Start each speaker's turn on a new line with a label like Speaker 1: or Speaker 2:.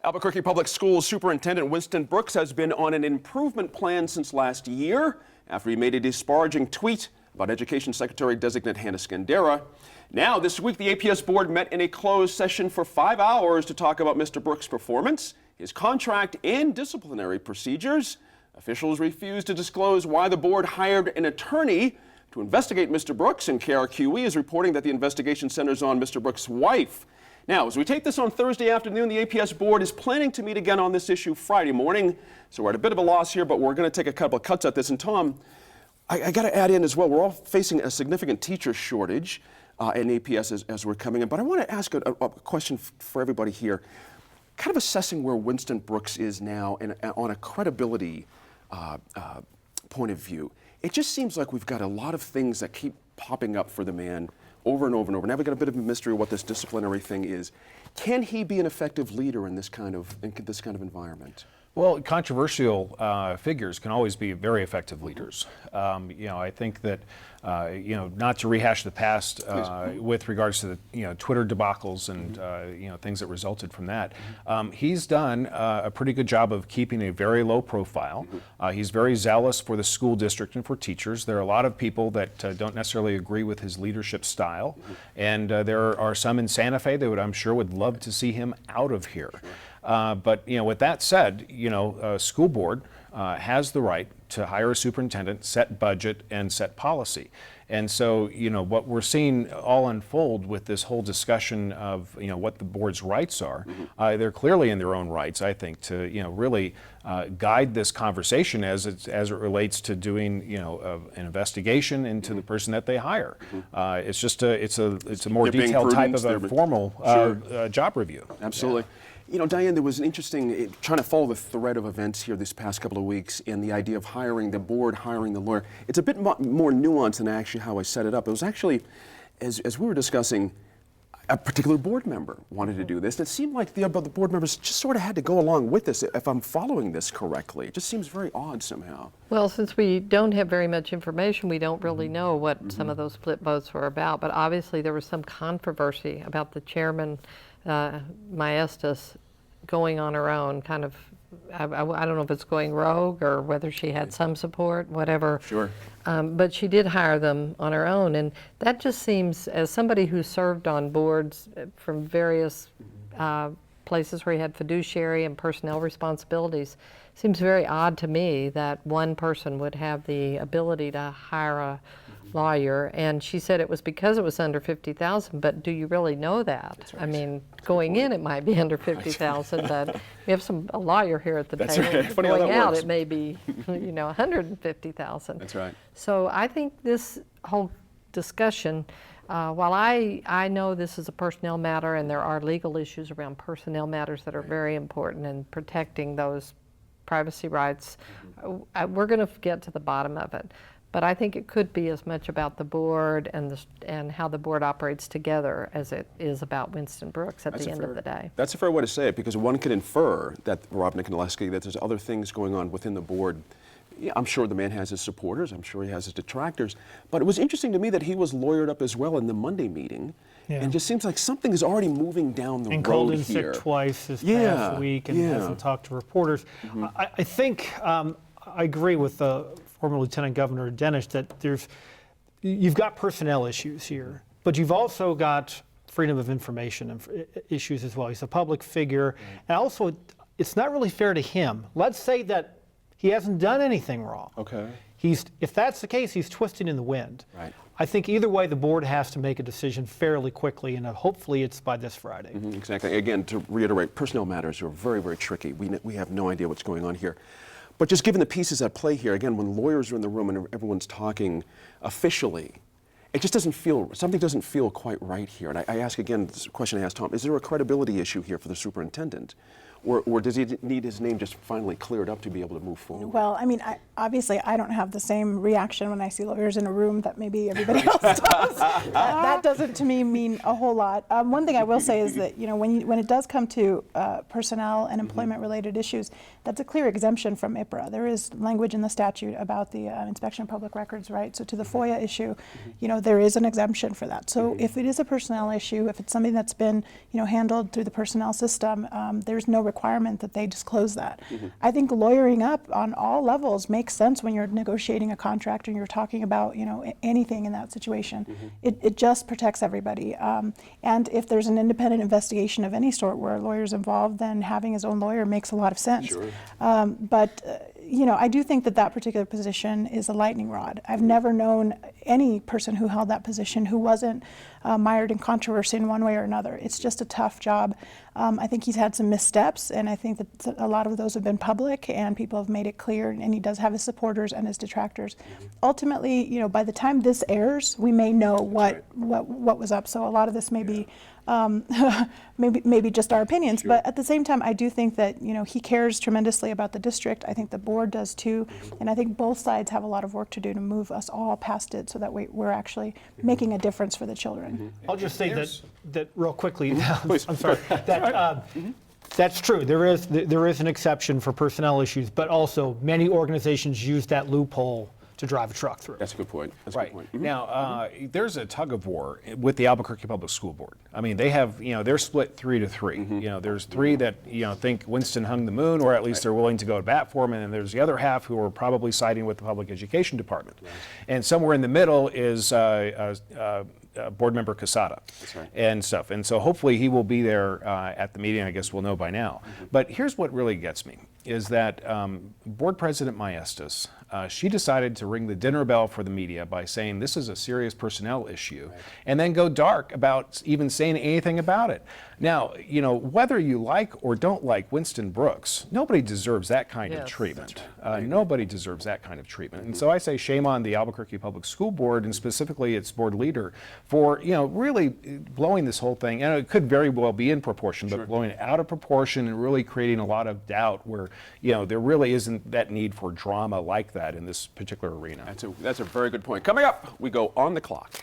Speaker 1: Albuquerque Public Schools Superintendent Winston Brooks has been on an improvement plan since last year after he made a disparaging tweet about Education Secretary-designate Hannah Skandera. Now, this week, the APS board met in a closed session for 5 hours to talk about Mr. Brooks' performance, his contract, and disciplinary procedures. Officials refused to disclose why the board hired an attorney to investigate Mr. Brooks, and KRQE is reporting that the investigation centers on Mr. Brooks' wife. Now, as we take this on Thursday afternoon, the APS board is planning to meet again on this issue Friday morning. So we're at a bit of a loss here, but we're going to take a couple of cuts at this. And Tom, I got to add in as well, we're all facing a significant teacher shortage in APS as we're coming in. But I want to ask a question for everybody here, kind of assessing where Winston Brooks is now and on a credibility point of view. It just seems like we've got a lot of things that keep popping up for the man over and over and over. Now we've got a bit of a mystery of what this disciplinary thing is. Can he be an effective leader in this kind of environment?
Speaker 2: Well, controversial figures can always be very effective leaders. I think that, not to rehash the past with regards to the, Twitter debacles and, things that resulted from that, he's done a pretty good job of keeping a very low profile. He's very zealous for the school district and for teachers. There are a lot of people that don't necessarily agree with his leadership style, and there are some in Santa Fe that I'm sure would love to see him out of here. But with that said, a school board has the right to hire a superintendent, set budget, and set policy. And so, what we're seeing all unfold with this whole discussion of, what the board's rights are, they're clearly in their own rights, I think, to, really guide this conversation as it relates to doing, an investigation into the person that they hire. It's just it's a more detailed type of a formal job review.
Speaker 1: Absolutely. Diane, there was an interesting, trying to follow the thread of events here this past couple of weeks in the idea of hiring the board, hiring the lawyer. It's a bit more nuanced than actually how I set it up. It was actually, as we were discussing, a particular board member wanted to do this. And it seemed like the other board members just sort of had to go along with this, if I'm following this correctly. It just seems very odd somehow.
Speaker 3: Well, since we don't have very much information, we don't really know what some of those split votes were about. But obviously there was some controversy about the chairman, Maestas, going on her own, kind of, I don't know if it's going rogue or whether she had some support, whatever.
Speaker 1: Sure.
Speaker 3: But she did hire them on her own, and that just seems, as somebody who served on boards from various places where he had fiduciary and personnel responsibilities, seems very odd to me that one person would have the ability to hire a lawyer. And she said it was because it was under $50,000, but do you really know that? Right. I mean, going in it might be under $50,000, but we have a lawyer here at the table.
Speaker 1: Right.
Speaker 3: Going out it may be, $150,000.
Speaker 1: That's right.
Speaker 3: So I think this whole discussion, while I know this is a personnel matter and there are legal issues around personnel matters that are very important in protecting those privacy rights, we're going to get to the bottom of it. But I think it could be as much about the board and how the board operates together as it is about Winston Brooks at the end of the day.
Speaker 1: That's a fair way to say it, because one could infer that Rob Nikondeski, that there's other things going on within the board. Yeah, I'm sure the man has his supporters, I'm sure he has his detractors, but it was interesting to me that he was lawyered up as well in the Monday meeting. Yeah. And it just seems like something is already moving down the road here.
Speaker 4: And called in sick twice this past week and hasn't talked to reporters. I think I agree with former Lieutenant Governor Dennis that you've got personnel issues here, but you've also got freedom of information issues as well. He's a public figure, and also it's not really fair to him. Let's say that he hasn't done anything wrong.
Speaker 1: Okay.
Speaker 4: If that's the case, he's twisting in the wind.
Speaker 1: Right.
Speaker 4: I think either way, the board has to make a decision fairly quickly, and hopefully it's by this Friday.
Speaker 1: Exactly. Again, to reiterate, personnel matters are very, very tricky. We have no idea what's going on here. But just given the pieces at play here, again, when lawyers are in the room and everyone's talking officially, it just something doesn't feel quite right here. And I ask again, this question I asked Tom, is there a credibility issue here for the superintendent? Or does he need his name just finally cleared up to be able to move forward?
Speaker 5: Well, I mean, obviously I don't have the same reaction when I see lawyers in a room that maybe everybody else does. That doesn't to me mean a whole lot. One thing I will say is that when it does come to personnel and employment-related issues, that's a clear exemption from IPRA. There is language in the statute about the inspection of public records, right? So to the FOIA issue, there is an exemption for that. So if it is a personnel issue, if it's something that's been handled through the personnel system, there's no requirement requirement that they disclose that. I think lawyering up on all levels makes sense when you're negotiating a contract and you're talking about, you know, anything in that situation. It just protects everybody. And if there's an independent investigation of any sort where a lawyer's involved, then having his own lawyer makes a lot of sense.
Speaker 1: Sure.
Speaker 5: You know, I do think that that particular position is a lightning rod. I've never known any person who held that position who wasn't mired in controversy in one way or another. It's just a tough job. I think he's had some missteps, and I think that a lot of those have been public, and people have made it clear, and he does have his supporters and his detractors. Ultimately, you know, by the time this airs, we may know what was up. So a lot of this may be maybe just our opinions, but at the same time, I do think that, you know, he cares tremendously about the district. I think the board does too, and I think both sides have a lot of work to do to move us all past it so that we're actually making a difference for the children.
Speaker 4: I'll just say that real quickly. I'm sorry. That's true. There is an exception for personnel issues, but also many organizations use that loophole to drive a truck through.
Speaker 1: That's a good point. That's a
Speaker 2: Right.
Speaker 1: good point.
Speaker 2: Now, there's a tug of war with the Albuquerque Public School Board. I mean, they have, you know, they're split 3-3. You know, there's 3 that, you know, think Winston hung the moon, or at least they're willing to go to bat for him, and then there's the other half who are probably siding with the Public Education Department. And somewhere in the middle is Board Member Casada and stuff. And so hopefully he will be there at the meeting. I guess we'll know by now. But here's what really gets me, is that Board President Maestas, she decided to ring the dinner bell for the media by saying this is a serious personnel issue, and then go dark about even saying anything about it. Now, you know, whether you like or don't like Winston Brooks, nobody deserves that kind of
Speaker 3: Yes.
Speaker 2: treatment. Nobody deserves that kind of treatment. And so I say shame on the Albuquerque Public School Board, and specifically its board leader, for, you know, really blowing this whole thing, and it could very well be in proportion, but blowing it out of proportion and really creating a lot of doubt where, you know, there really isn't that need for drama like that in this particular arena.
Speaker 1: That's a very good point. Coming up, we go on the clock.